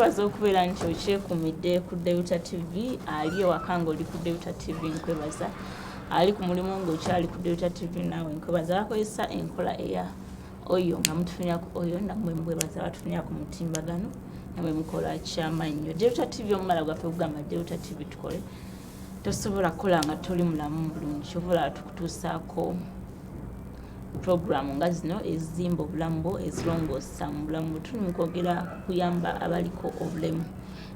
nkwebaza okubeera nti okyekumidde ku Delta TV ali ewaka ng'oli ku Delta TV nkwebaza ali ku mulimu ng'okyali ku Delta TV naawe nkwebaza bakozesa enkola eya oyo nga mutufunyaku oyo namwe mbwebaza batufunya ku mutimbagano namwe mukola kyamannyo Delta TV omumala gwaffe kugamba Delta TV tukole tosobola kukola nga toli mulamu bulungi obola tukutuusaako programu nga zino ezimba obulamu bwo ezirongoosa mu bulamu tuli mu kwogera kuyamba abaliko obulemu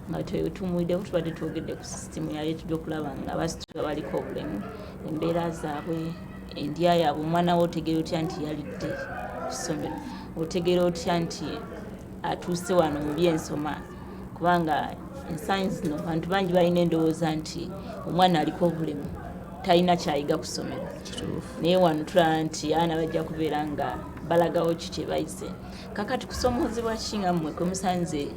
nga twetumuwiddeku tubadde twogedde ku sisitimu yali tujja okulaba nga abasitula baliko obulemu embeera zaabwe endya yaabwe omwana we otegeera otya nti yalidde kusomero otegeera otya nti atuuse wano mu byensoma kubanga ensanyi zino abantu bangi balina endowooza nti omwana aliko obulemu talina kyayiga ku ssomero naye wano tulaba nti abaana bajja kubeera nga balagawo ki kye bayise kakati kusomoozebwa ki nga mmwe kwe musanze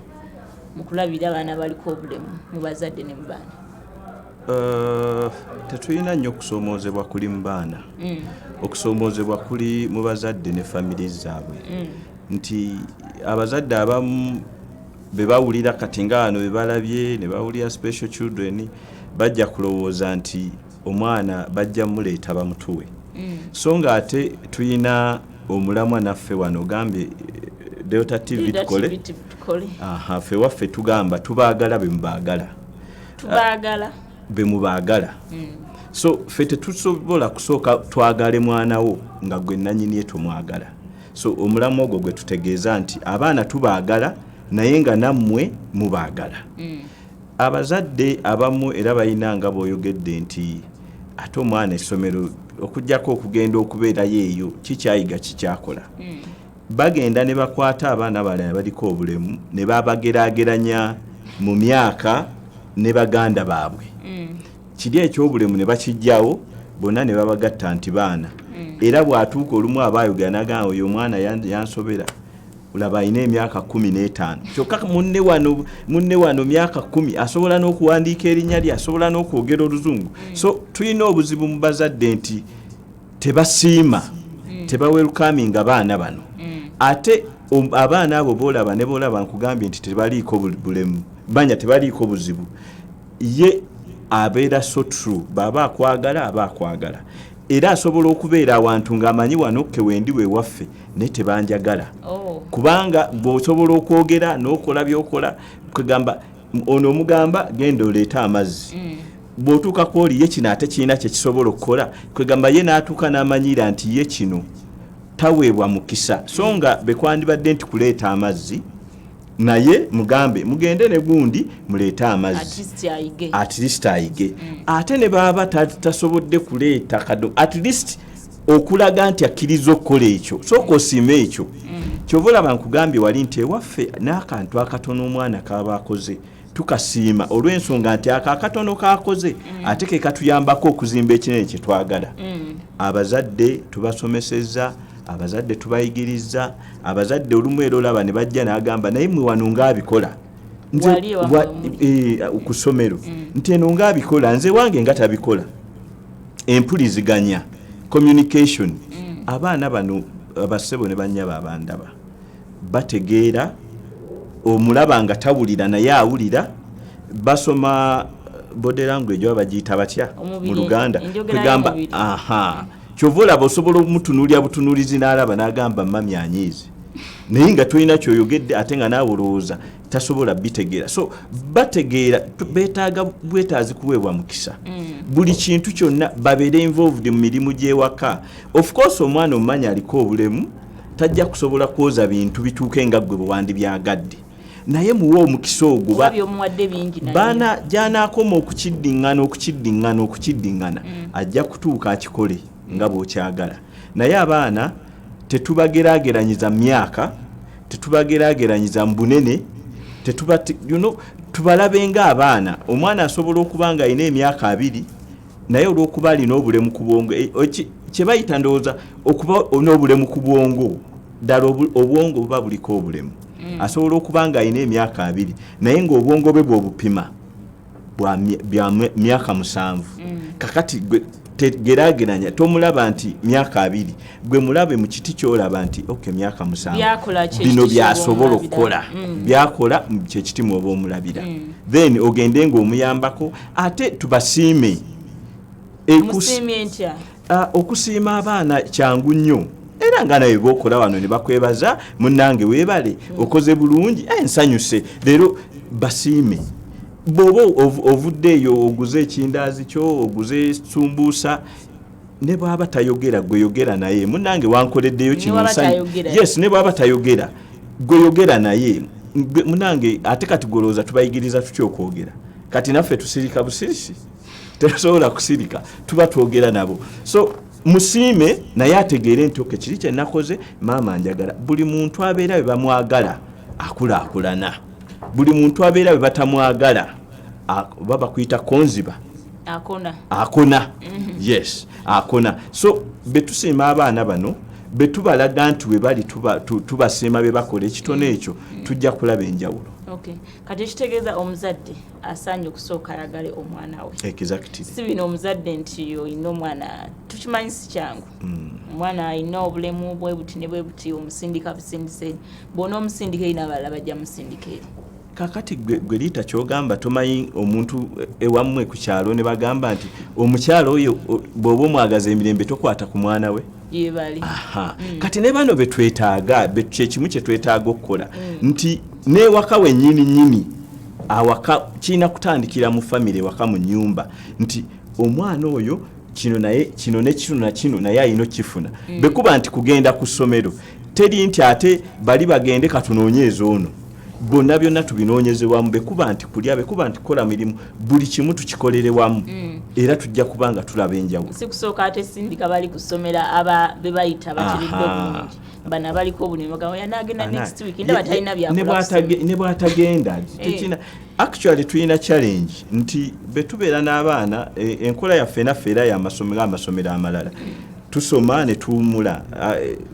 mu kulabira abaana baliko obulemu mu bazadde ne mu baana tetulina nnyo okusomoozebwa kuli mu baana okusomoozebwa kuli mu bazadde ne famire zaabwe nti abazadde abamu be bawulira kati nga wano be balabye ne bawulira special children bajja kulowooza nti omwana bajja muleeta bamutuwe so nga ate tulina omulamwa naffe wano gambye Delta TV tukole ffe waffe tugamba tubaagala be mubaagala so ffe tetusobola kusooka twagale mwana wo nga gwe nannyini tomwagala so omulamwa ogwo gwe tutegeeza nti abaana tubaagala naye nga nammwe mubaagala abazadde abamu era balina nga bw'oyogedde nti ate omwana essomero okujjako okugenda okubeerayo eyo kikyayiga kikyakola bagenda ne bakwata abaana balala baliko obulemu ne babageraageranya mu myaka ne baganda baabwe kiri ekyobulemu ne bakijjawo bonna ne babagatta nti baana era bw'atuuka olumu abaayogera nagamba oyo omwana yansobera olaba alina emyaka 15 kyokka munne wano myaka 10 asobola n'okuwandiika erinnya lye asobola n'okwogera oluzungu so tulina obuzibu mu bazadde nti tebasiima tebawerukaminga baana bano ate abaana abo boolaba ne boolaba nkugambye nti tebaliiko bulemu banya tebaliiko buzibu ye abeera so true baba akwagala era asobola okubeera awantu ng'amanyi wano kewendi we waffe naye tebanjagala kubanga bw'osobola okwogera n'okola by'okola kwegamba ono omugamba genda oleeta amazzi bw'otuuka kwoli ye kino ate kirina kye kisobola okukola kwegamba ye n'atuuka n'amanyira nti ye kino taweebwa mukisa so nga bekwandibadde nti kuleeta amazzi naye mugambe mugende ne gundi muleete amazzi at least ayige ate ne baba tasobodde kuleeta kado at least okulaga nti akkiriza okukola ekyo sooka osiima ekyo kyova olaba nkugambye wali nti ewaffe n'akantu akatono omwana kaba akoze tukasiima olw'ensonga nti akatono kakoze ate ke katuyambako okuzimba ekinene kye twagala abazadde tubasomesezza abazadde tubayigiriza abazadde olumu era olaba ne bajja n'agamba naye mwe wano ng'abikola ku ssomero nti eno ng'abikola nze wange nga tabikola empuliziganya communication abaana bano abassebo ne bannyaba abandaba bategeera omulaba nga tawulira naye awulira basoma body language oba bagiyita batya mu Luganda kwegamba kyova olaba osobola omutunuulya butunuulizi n'alaba n'agamba mami anyiizi naye nga tulina kyoyogedde ate nga naawe olowooza tasobola bitegeera so bategeera beetaaga bwetaazi kuweebwa mukisa buli kintu kyonna babeere involved mu mirimu gy'ewaka of course omwana omumanya aliko obulemu tajja kusobola kwoza bintu bituuke nga ggwe bwe wandibyagadde naye muwe omukisa ogwo baana gy'anaakoma okukiddiŋŋana ajja kutuuka akikole nga bw'okyagala naye abaana tetubageraageranyiza myaka tetubageraageranyiza mu bunene tubalabe ng'abaana omwana asobola okuba nga alina emyaka 2 naye olw'okuba alina obulemu ku bwongo kye bayita ndowooza okuba n'obulemu ku bwongo ddala obwongo buba buliko obulemu asobola okuba nga alina emyaka 2 naye ng'obwongo bwe bw'obupima bwa myaka 7 kakati tegerageranya tomulaba nti myaka 2 gwe mulabe mu kiti kyolaba nti okay myaka 7 bino byasobola okukola byakola kye kiti mwoba omulabira then ogende ng'omuyambako ate tubasiime okusiima abaana kyangu nnyo era nga nawe bokola wano ne bakwebaza munnange weebale okoze bulungi ensanyuse leero basiime bwoba ovuddeeyo oguze ekindaazi kyo oguze sumbuusa ne bwaba tayogera gwe yogera naye munnange wankoleddeyo kino yes ne bwaba tayogera gwe yogera naye munnange ate kati golooza tubayigiriza tutya okwogera kati naffe tusirika busirisi tetusobola kusirika tuba twogera nabo so musiime naye ategeere nti oke kiri kye nakoze maama njagala buli muntu abeera be bamwagala akulaakulana buli muntu abeera be batamwagala baba kuyita konziba akona yes akona so betusiima abaana bano betubalaga nti we bali tubasiima be bakola ekitono ekyo tujja kulaba enjawulo kati ekitegeeza omuzadde asaanye okusooka ayagale omwana we exactly si bino omuzadde nti olina omwana tukimanyi si kyangu omwana alina obulemu bwe buti ne bwe buti omusindika busindise bona omusindika eri n'abalala bajja musindika eri kakati gwe liita kyogamba tomanyi omuntu ewammwe ku kyalo ne bagamba nti omukyalo oyo bw'oba omwagaza emirembe tokwata ku mwana we yebali kati ne bano betwetaaga kyekimu kye twetaaga okukola nti n'ewaka wennyini awaka kirina kutandikira mu famire waka mu nnyumba nti omwana oyo kino ne kino naye ayina okifuna bekuba nti kugenda ku ssomero teri nti ate bali bagende katunoonyeeza ono bonna byonna tubinoonyeze wamu bekuba nti kulya bekuba nti kola mirimu buli kimu tukikolere wamu era tujja kubanga tulaba enjawulo si kusooka ate sindika bali kusomera aba bebayita bakiridde obulungi bana baliko obulemu yanagenda next week ndaba talina byakola ne bwatagenda tekina actually tulina challenge nti betubeera n'abaana enkola yaffe naffe era y'amasomero amalala tusoma ne tuwumula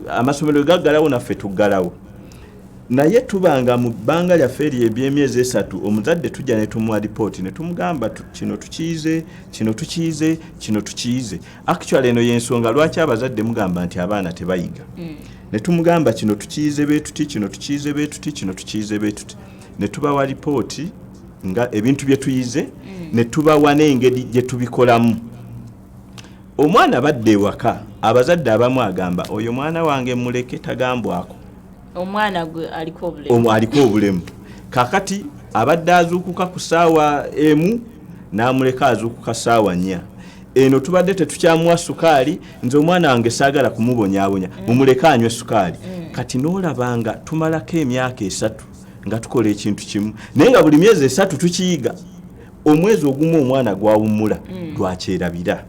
amasomero gaggalawo naffe tuggalawo naye tubanga mu bbanga lyaffe eby'emyezi 3 omuzadde tujja ne tumuwa ripooti ne tumugamba kino tukiyize actually eno y'ensonga lwaki abazadde mugamba nti abaana tebayiga ne tumugamba kino tukiyize beetuti ne tubawa ripooti nga ebintu bye tuyize ne tubawa n'engeri gye tubikolamu omwana badde ewaka abazadde abamu agamba oyo mwana wange muleke tagambwako omwana gwe aliko obulemu kakati abadde azuukuka ku ssaawa emu n'amuleka azuukuka ssaawa 4 eno tubadde tetukyamuwa sukaali nze omwana wange saagala kumubonyaabonya mumuleka anywe sukaali kati n'olabanga tumalako emyaka 3 nga tukola ekintu kimu naye nga buli myezi 3 tukiyiga omwezi ogumu omwana gwawummula lwakyerabira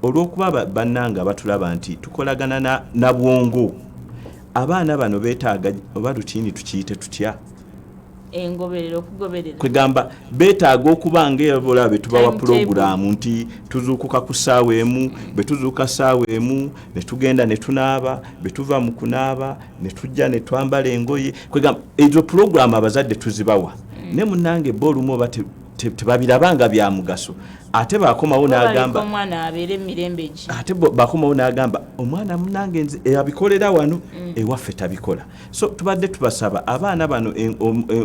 olw'okuba bannanga batulaba nti tukolagana na bwongo abaana bano beetaaga oba rutiini tukiyite tutya engoberero okugoberera kwegamba beetaaga okuba ng'ebola betubawa pulogulaamu nti tuzuukuka ku ssaawa emu betuzuuka ssaawa emu ne tugenda ne tunaaba betuva mu kunaaba ne tujja ne twambala engoye kwegamba ezo pulogulaamu abazadde tuzibawa ne munnange boolumu oba tebabirabanga bya mugaso ate bakomawo n'agamba omwana abeere emirembe gi ate bakomawo n'agamba omwana munnange nze abikolera wano ewaffe tabikola so tubadde tubasaba abaana bano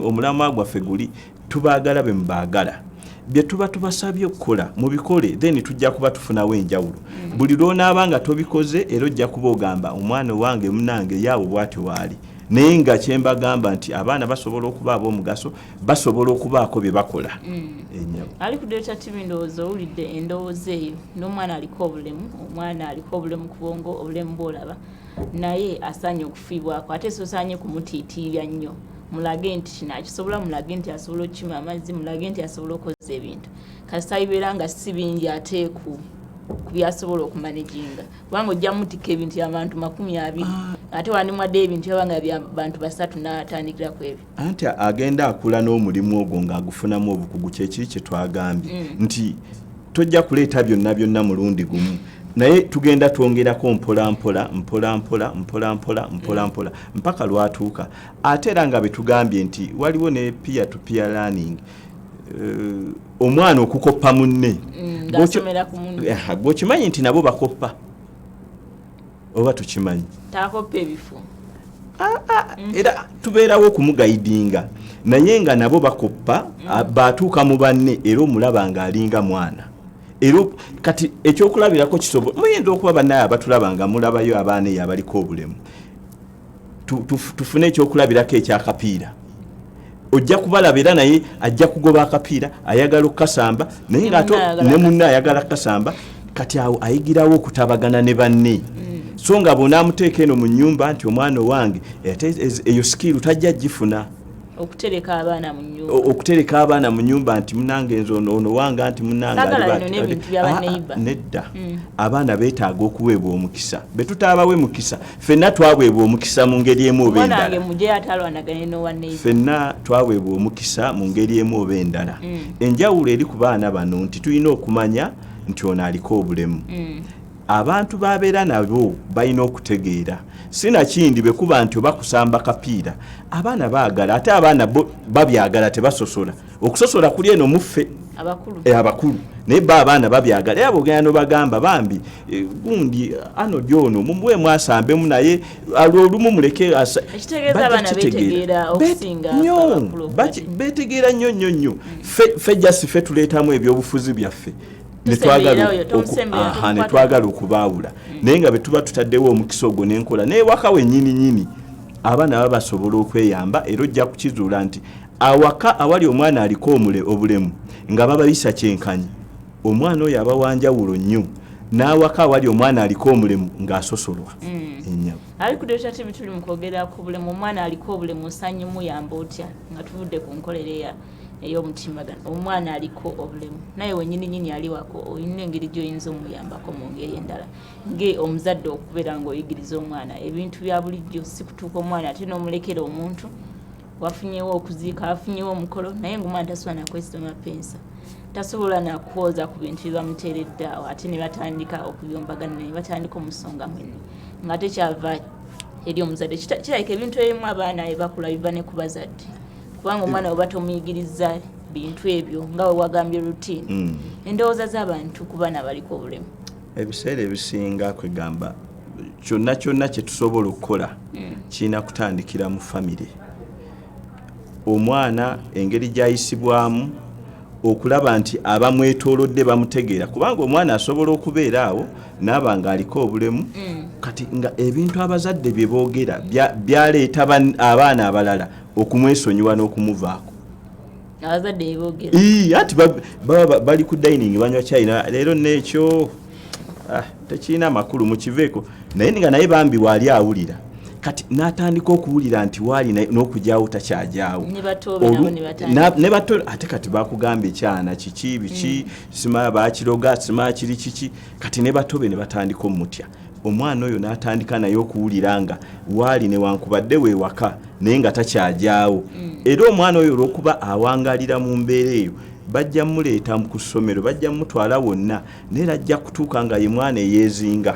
omulamwa gwaffe guli tubaagala be mubaagala bye tuba tubasabye okukola mubikole then tujja kuba tufunawo enjawulo buli lw'onaabanga tobikoze era ojja kuba ogamba omwana wange munnange yaawo bw'ati waali naye nga kyembagamba nti abaana basobola okuba ab'omugaso basobola okubaako bye bakola ali ku Delta TV ndowooza owulidde endowooza eyo n'omwana aliko obulemu ku bwongo obulemu bw'olaba naye asaanye okufiibwako ate sosaanye kumutiitiirya nnyo mulage nti kino akisobola mulage nti asobola okukima amazzi mulage nti asobola okukozesa ebintu kasita bibeera nga si bingi ate ku byasobola okumanaginga kubanga ojja mutika ebintu abantu 20 ate wanimwadde ebintu yabanga byabantu 3 n'atandikira ku ebyo anti agenda akula n'omulimu ogwo ng'agufunamu obukugu kyekiri kye twagambye nti tojja kuleeta byonna mulundi gumu naye tugenda twongerako mpola mpaka lwatuuka ate era nga betugambye nti waliwo ne peer to peer learning omwana okukoppa munne ng'asomera ku munne bw'okimanyi nti nabo bakoppa oba tukimanyi taakoppa ebifo era tubeerawo okumugayidinga naye nga nabo bakoppa baatuuka mu banne era omulaba ng'alinga mwana era kati ekyokulabirako kisobola muyinza okuba bannaye abatulaba nga mulabayo abaana eyo abaliko obulemu tufune ekyokulabirako ekyakapiira ojja kubalaba era naye ajja kugoba akapiira ayagala okukasamba naye ng'ate ne munne ayagala kukasamba kati awo ayigirawo okutabagana ne banne so nga bw'onaamuteeka eno mu nnyumba nti omwana owange eyo sikiru tajja gifuna okutereka abaana mu nnyumba nti munange nze ono wanga nti munange nedda abaana beetaaga okuweebwa omukisa betutaabawe mukisa ffenna twaweebwa omukisa mu ngeri emu oba endala ffenna twaweebwa omukisa mu ngeri emu oba endala enjawulo eri ku baana bano nti tulina okumanya nti ono aliko obulemu abantu babeera nabo balina okutegeera sinakindi bwe kuba nti oba kusamba kapiira abaana baagala ate abaana babyagala tebasosola okusosola kuli eno muffe abakulu naye abaana babyagala era bwogenda nobagamba bambi gundi ano gyono mumuweemu asambemu naye olumu muleke betegeera nnyo ffe jasi ffe tuleetamu ebyobufuzi byaffe netwagala okubaawula naye nga betuba tutaddewo omukisa ogwo n'enkola naye waka wennyini abaana baba basobola okweyamba era ojja kukizuula nti awaka awali omwana aliko obulemu nga babayisa kyenkanyi omwana oyo abawanjawulo nnyo n'awaka awali omwana aliko obulemu ng'asosolwa ennyabo ali ku Deuta TV tuli mu kwogera ku bulemu omwana aliko obulemu osaanye muyamba otya nga tuvudde ku nkolera ey'omutimagano omwana aliko obulemu naye wennyini ali wako olina engeri gy'oyinza omuyambako mu ngeri endala nge omuzadde okubeera ng'oyigiriza omwana ebintu bya bulijjo si kutuuka omwana ate n'omulekera omuntu wafunyewo okuziika afunyewo omukolo naye ng'omwana tasobola nakwesitoma pensa tasobola nakwoza ku bintu byebamuteeredde awo ate ne batandika okuyombagana ne batandika omusonga mwene nga tekyava eri omuzadde kirabika ebintu ebimu abaana ebakula biva ne ku bazadde kubanga omwana oba tomuyigiriza bintu ebyo nga we wagambye rutini endowooza z'abantu ku baana baliko obulemu ebiseera ebisinga kwegamba kyonna kye tusobola okukola kirina kutandikira mu famire omwana engeri gy'ayisibwamu okulaba nti abamwetoolodde bamutegeera kubanga omwana asobola okubeera awo naaba ng'aliko obulemu kati nga ebintu abazadde bye boogera byaleeta abaana abalala okumwesonyiwa n'okumuvaako abazadde beboogera ati baba bali ku dining banywa chai leero n'ekyo tekirina makulu mukiveeko naye nga naye bambi waali awulira kati n'atandika okuwulira nti waali n'okujyawo takyajyawo ne bato ate kati bakugamba ekyana kiki biki simala bakiroga simala kiri kiki kati ne batobe ne batandika omutya omwana oyo n'atandika naye okuwulira nga waali newankubadde weewaka naye nga takyajyawo era omwana oyo olw'okuba awangalira mu mbeera eyo bajja muleeta ku ssomero bajja mutwala wonna naye ajja kutuuka nga ye mwana eyeezinga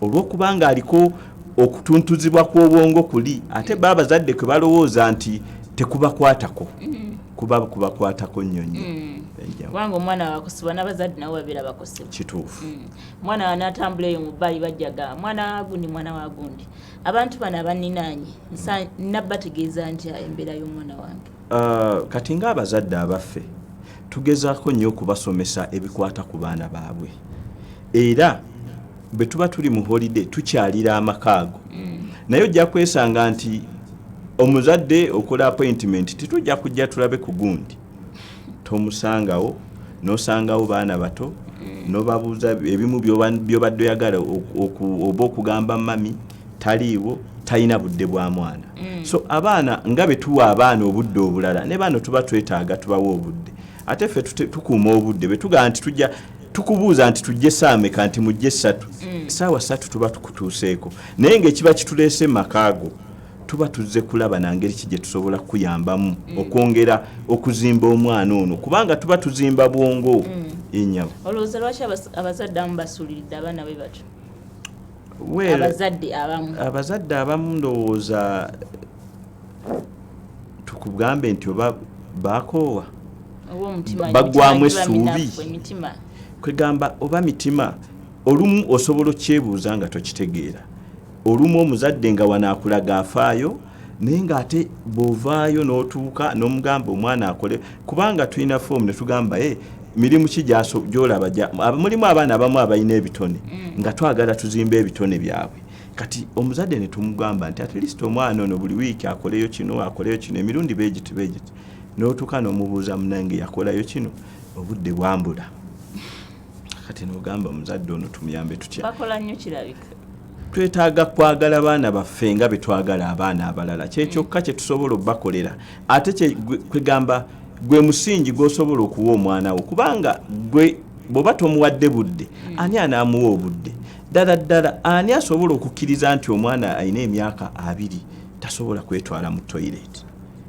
olw'okuba nga aliko okutuntuzibwa kw'obwongo kuli ate babazadde kwe balowooza nti tekubakwatako kubakwatako nnyonnyo kubanga omwana wakosebwa n'abazadde nabo babeera bakosebwa kituufu mwana wanatambula eyo mu bbali bajjaga mwana wa gundi abantu bano abaninaanye nabbategeeza ntya embeera y'omwana wange kati ng'abazadde abaffe tugezaako nnyo okubasomesa ebikwata ku baana baabwe era bwe tuba tuli mu holiday tukyalira amaka ago naye ojja kwesanga nti omuzadde okola appointment titujja kujja tulabe ku gundi tomusangawo n'osangawo baana bato n'obabuuza ebimu by'obadde oyagala oba okugamba mami taliiwo talina budde bwa mwana so abaana nga bwe tuwa abaana obudde obulala ne bano tuba twetaaga tubawa obudde ate ffe tukuuma obudde bwe tugamba nti tujja tukubuuza nti tujje saameka nti mujje 3 essaawa 3 tuba tukutuuseeko naye ng'ekiba kituleese makaago tuba tuzze kulaba nangeri ki gye tusobola kuyambamu okwongera okuzimba omwana ono kubanga tuba tuzimba bwongo ennyabo olowooza lwaki abazadde abamu basuuliridde abaana be bato abazadde abamu ndowooza tukugambe nti oba baakoowa bagwamu essuubi kwegamba oba mitima olumu osobola okyebuuza nga tokitegeera olumu omuzadde nga wanaakulaga afaayo naye ng'ate bw'ovaayo n'otuuka n'omugamba omwana akole kubanga tulina foomu ne tugamba mirimu ki gy'olaba mulimu abaana abamu abalina ebitone nga twagala tuzimba ebitone byabwe kati omuzadde ne tumugamba nti at least omwana ono buli wiiki akoleyo kino emirundi beegiti n'otuuka n'omubuuza munange yakolayo kino obudde bwambula kati n'ogamba omuzadde ono tumuyambe tutya bakola nnyo kirabika twetaaga kwagala baana baffe nga betwagala abaana abalala kyekyokka kye tusobola okubakolera ate kwegamba gwe musingi gw'osobola okuwa omwana wo kubanga gwe bw'oba tomuwadde budde ani anaamuwa obudde ddala ani asobola okukkiriza nti omwana alina emyaka 2 tasobola kwetwala mu toilet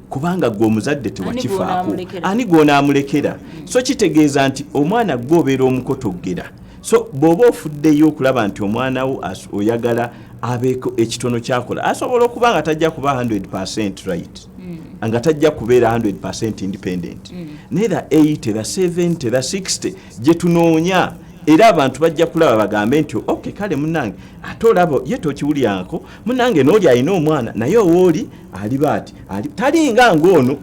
kubanga gwe omuzadde tewakifaako ani gw'onaamulekera so kitegeeza nti omwana gw'obeera omukotoggera so bw'oba ofuddeyo okulaba nti omwana wo oyagala abeeko ekitono kyakola asobola okuba nga tajja kuba 100% right nga tajja kubeera 100% independent neither 80 la 70 la 60 gye tunoonya era abantu bajja kulaba bagambe nti okay kale munnange ate olaba ye tokiwulyanko munnange n'oli alina omwana naye owooli ali baati talinga ng'ono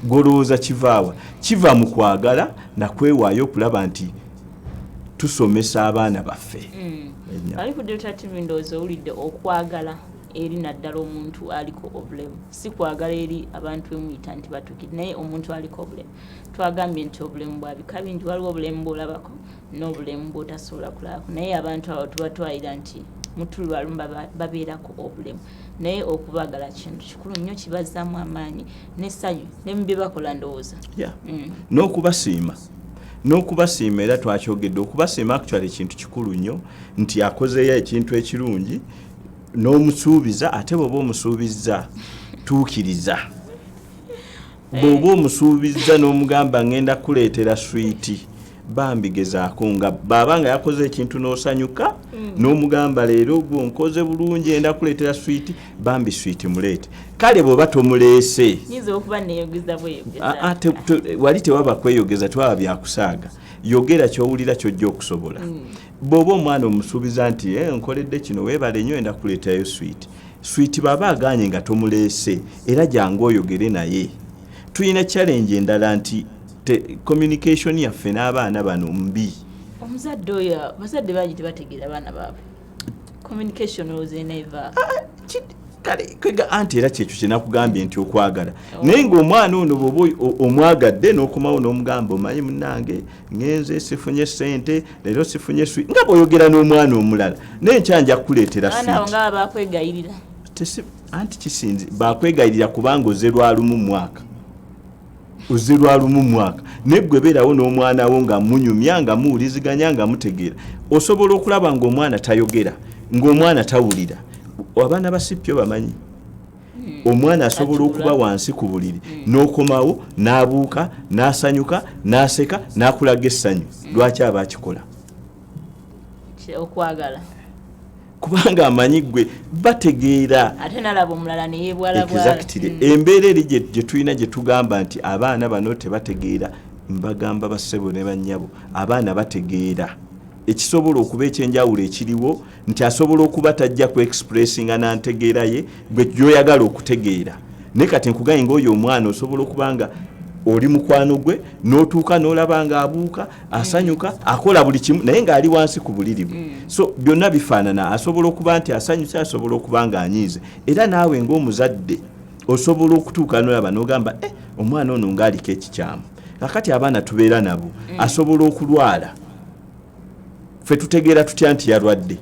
golowooza kivaawa kiva mu kwagala nakwewaayo okulaba nti tusomesa abaana baffe ali ku Delta TV ndowooza owulidde okwagala eri naddala omuntu aliko obulemu si kwagala eri abantu bemuyita nti batukire naye omuntu aliko obulemu twagambye nti obulemu bwa bika bingi waliwo obulemu bw'olabako n'obulemu bw'otasobola kulabako naye abantu abo tubatwalira nti mutuli lwalumu babeerako obulemu naye okubaagala kintu kikulu nnyo kibazzaamu amaanyi n'essanyu ne mu bye bakola ndowooza n'okubasiima era twakyogedde okubasiima actually kintu kikulu nnyo nti akozeyo ekintu ekirungi n'omusuubiza ate bw'oba omusuubizza tuukiriza bw'oba omusuubizza n'omugamba ngenda kuleetera switi bambigezaako nga baba nga yakoze ekintu n'osanyuka n'omugamba leero gw'onkoze bulungi enda kuleetera switi bambi switi muleete kale bw'oba tomuleese wali tewaba kweyogeza twaba byakusaaga yogera kyowulira kyojja okusobola bw'oba omwana omusuubiza nti nkoledde kino weebale nnyo enda kuleeterayo switi baba aganye nga tomuleese era jangu oyogere naye tulina challenge endala nti communication yaffe n'abaana bano mbi omuzadde oyo bazadde bangi tebategeera abaana baabwe communication ozeneva kale kwega anti era kyekyo kyenakugambye nti okwagala naye ng'omwana ono bw'oba omwagadde n'okomawo n'omugamba omanyi munnange ngenze sifunye ssente leero sifunye nga bw'oyogera n'omwana omulala naye nkyanja kukuleetera anti kisinzi bakwegayirira kubanga ozze lwalumu mwaka naye gwe beerawo n'omwana wo nga munyumya nga muwuliziganya nga mutegeera osobola okulaba ng'omwana tayogera ng'omwana tawulira abaana basipyo bamanyi omwana asobola okuba wansi ku buliri n'okomawo n'abuuka n'asanyuka n'aseka n'akulaga essanyu lwaki aba akikola okwagala kubanga amanyi gwe bategeera ate nalaba omulala neyeebwala embeera eri gye tulina gye tugamba nti abaana bano tebategeera mbagamba bassebo ne bannyabo abaana bategeera ekisobola okuba ekyenjawulo ekiriwo nti asobola okuba tajja ku expressinga nantegeera ye gwe gyoyagala okutegeera naye kati nkugaye ng'oyo omwana osobola okubanga oli mukwano gwe n'otuuka n'olaba nga abuuka asanyuka akola buli kimu naye ng'ali wansi ku buliri bwe so byonna bifaanana asobola okuba nti asanyuse asobola okuba nga anyiize era naawe ng'omuzadde osobola okutuuka n'olaba n'ogamba omwana ono ng'aliko ekikyamu kakati abaana tubeera nabo asobola okulwala ffe tutegeera tutya nti yalwadde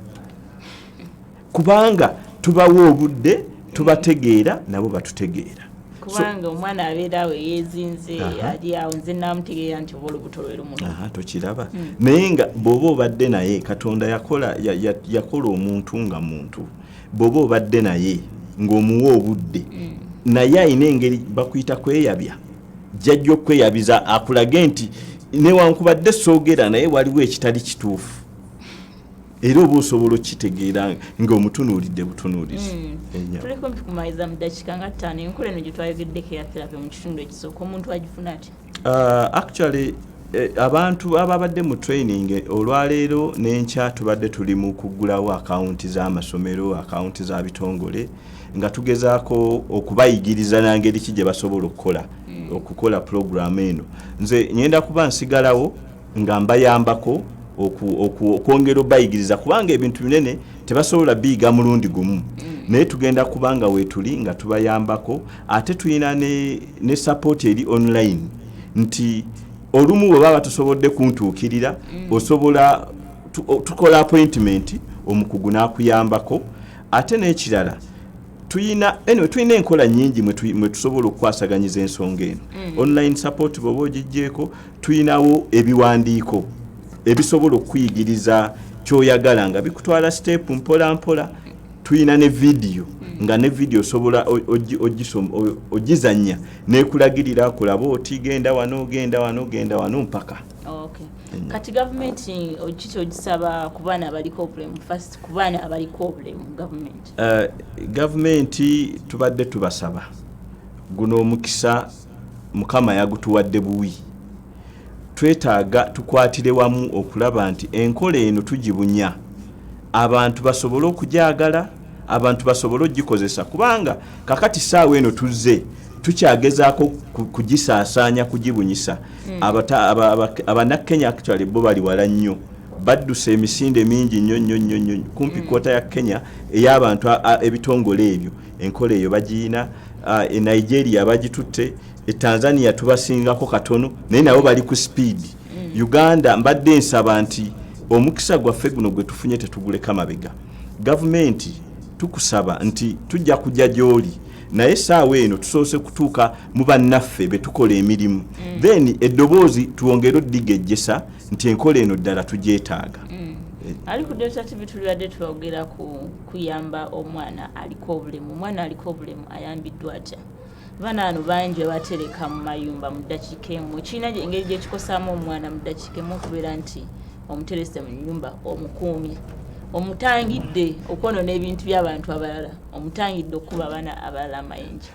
kubanga tubawa obudde tubategeera nabo batutegeera kubanga omwana abeerawo yeezinze ali awo nze namutegeera nti oba olubuto lwe lumu tokiraba naye nga bw'oba obadde naye katonda yakola omuntu nga muntu bw'oba obadde naye ng'omuwa obudde naye ayina engeri bakuyita kweyabya jjajja okweyabiza akulage nti newankubadde soogera naye waliwo ekitali kituufu era oba osobola okitegeera ng'omutunuulidde butunuulizi tuliko kumaliza mu dakiika nga 5 enkola eno gye twayogeddeko eya therapy mu kitundu ekisooka omuntu agifuna ati Actually abantu ababadde mu training olwaleero n'enkya tubadde tuli mu kuggulawo akawunti z'amasomero, akawunti za bitongole nga tugezaako okubayigiriza nangeri ki gye basobola okukola program eno. Nze ngenda kuba nsigalawo nga mbayambako okwongera obayigiriza kubanga ebintu binene tebasobola biyiga mulundi gumu. Naye tugenda kubanga weetuli nga tubayambako ate tulina ne support eri online nti olumu bwe baba tusobodde kuntuukirira osobola tukola appointment omukugu n'akuyambako. Ate n'ekirala tulina enkola nnyingi mwe tusobola okukwasaganyiza ensonga eno. Online support bw'oba ogijjeeko tulinawo ebiwandiiko ebisobola okuyigiriza ky'oyagala nga bikutwala step mpola mpola. Tulina ne video nga ne video osobola ogizanya nekulagirira kulaba oti genda wano mpaka. Okay. Kati government okiti ogisaba ku baana abaliko obulemu first ku baana abaliko obulemu government. Government tubadde tubasaba guno omukisa Mukama yagutuwadde buwi. Twetaaga tukwatire wamu okulaba nti enkola eno tugibunya abantu basobole okujagala, abantu basobole ogikozesa kubanga kakati saawa eno tuzze tukyagezaako kugisaasaanya kugibunyisa. Abannakenya actually bo bali wala nnyo baddusa emisinde mingi nnyo kumpi kwota ya Kenya ey'abantu ebitongole ebyo enkola eyo bagiina. E Nigeria bagitutte, e Tanzania tubasingako katono naye nabo bali ku speed. Uganda mbadde nsaba nti omukisa gwaffe guno gwe tufunye tetuguleka mabega. Gavumenti tukusaba nti tujja kujja gy'oli naye saawa eno tusoose kutuuka mu bannaffe be tukola emirimu. Then eddoboozi tuwongere oddigejjesa nti enkola eno ddala tugyetaaga. Ali ku Delta TV tulwadde twogera ku kuyamba omwana aliko obulemu. Omwana aliko obulemu ayambiddwa atya? Baana bano bangi batereka mu mayumba mu ddakiika emu. Kiina engeri gye kikosaamu omwana mu ddakiika emu okubeera nti omuterese mu nnyumba omukuumye, omutangidde okwonoona ebintu by'abantu abalala, omutangidde okuba abaana abalala amayinja.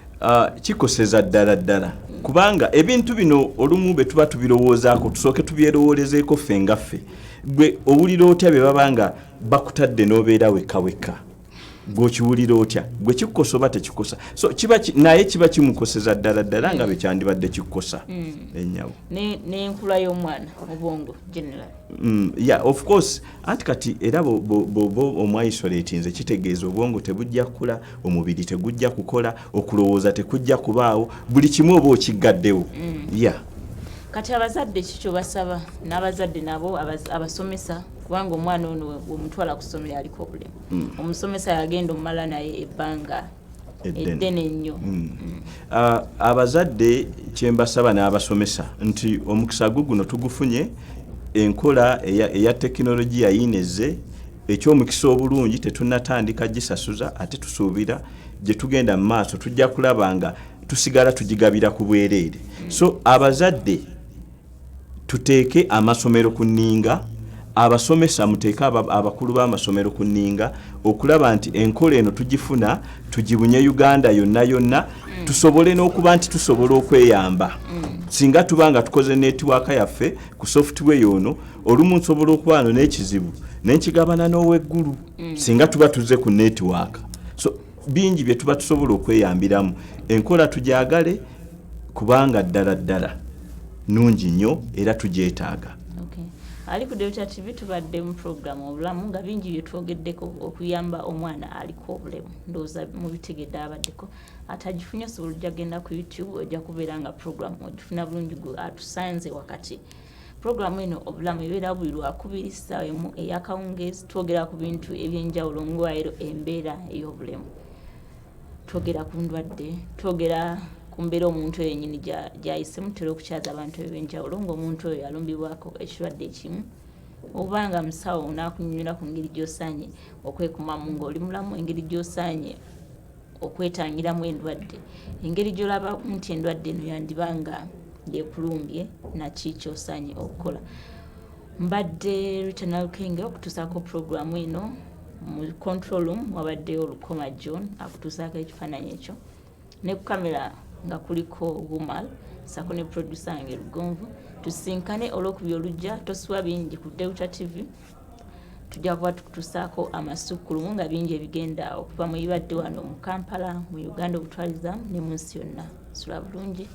Kikoseza ddala kubanga ebintu bino olumu be tuba tubirowoozaako tusooke tubyerowolezeeko ffe nga ffe. Gwe owulira otya bye babanga bakutadde n'obeera wekka gwokiwulira otya? Gwe kikukosa oba tekikosa? So naye kiba kimukoseza ddala nga bwe kyandibadde kikukosa ennyawo. N'enkula y'omwana obwongo general. Yeah, of course. Anti kati era bo omwaisoletinze kitegeeza obwongo tebujja kukula, omubiri tegujja kukola, okulowooza tekujja kubaawo, buli kimu oba okigaddewo. Yeah. Kati abazadde kikyo basaba n'abazadde nabo abasomesa kubanga omwana ono omutwala ku ssomero aliko obulemu. Omusomesa yagenda omumala naye ebbanga eddene ennyo. Abazadde kyembasaba n'abasomesa nti omukisa guno tugufunye enkola eya tekinologiya yineze ekyomukisa obulungi tetunnatandika gisasuza ate tusuubira gye tugenda mu maaso tujja kulaba nga tusigala tugigabira ku bwereere. So abazadde tuteeke amasomero ku nninga, abasomesa muteeke abakulu b'amasomero ku nninga okulaba nti enkola eno tugifuna tugibunye Uganda yonna tusobole n'okuba nti tusobola okweyamba. Singa tubanga tukoze netiwaaka yaffe ku software yono olumu nsobola okuba no n'ekizibu n'enkigabana n'oweggulu singa tuba tuzze ku netiwaaka. So bingi bye tuba tusobola okweyambiramu. Enkola tujagale kubanga ddala nungi nnyo era tugyetaaga. Ali ku Delta TV tubadde mu program obulamu nga bingi bye twogeddeko okuyamba omwana aliko obulemu. Ndowooza mubitegedde abaddeko. Atagifunye osobola ojja genda ku YouTube ojja kubeera nga program ogifuna bulungi atusanze wakati. Program eno obulamu ebeera buli lwakubiri ssaawa emu ey'akawungeezi twogera ku bintu eby'enjawulo ng'olwairo embeera ey'obulemu. Twogera ku ndwadde, twogera ku mbeera omuntu yennyini gy'ayise mutera okukyaza abantu eb'enjawulo ng'omuntu oyo yalumbibwako ekirwadde ekimu oba nga musawo onaakunnyonnyola ku ngeri gy'osaanye okwekumamu ng'oli mulamu, engeri gy'osaanye okwetangiramu endwadde, engeri gy'olaba nti endwadde eno yandiba nga yekulumbye naki ky'osaanye okukola. Mbadde Rita Lukenge okutuusaako puroguramu eno mu control room wabaddeyo Lukoma John akutuusaako ekifaananyi ekyo ne ku kamera nga kuliko Gumal sako ne producer wange Lugonvu tusinkane olw'okubya olujja tosubwa bingi ku Deuta TV tujja kuba tukutusaako amasukulumu nga bingi ebigenda okuva mu ibadde wano mu Kampala mu Uganda obutwaliza ne mu nsi yonna sula bulungi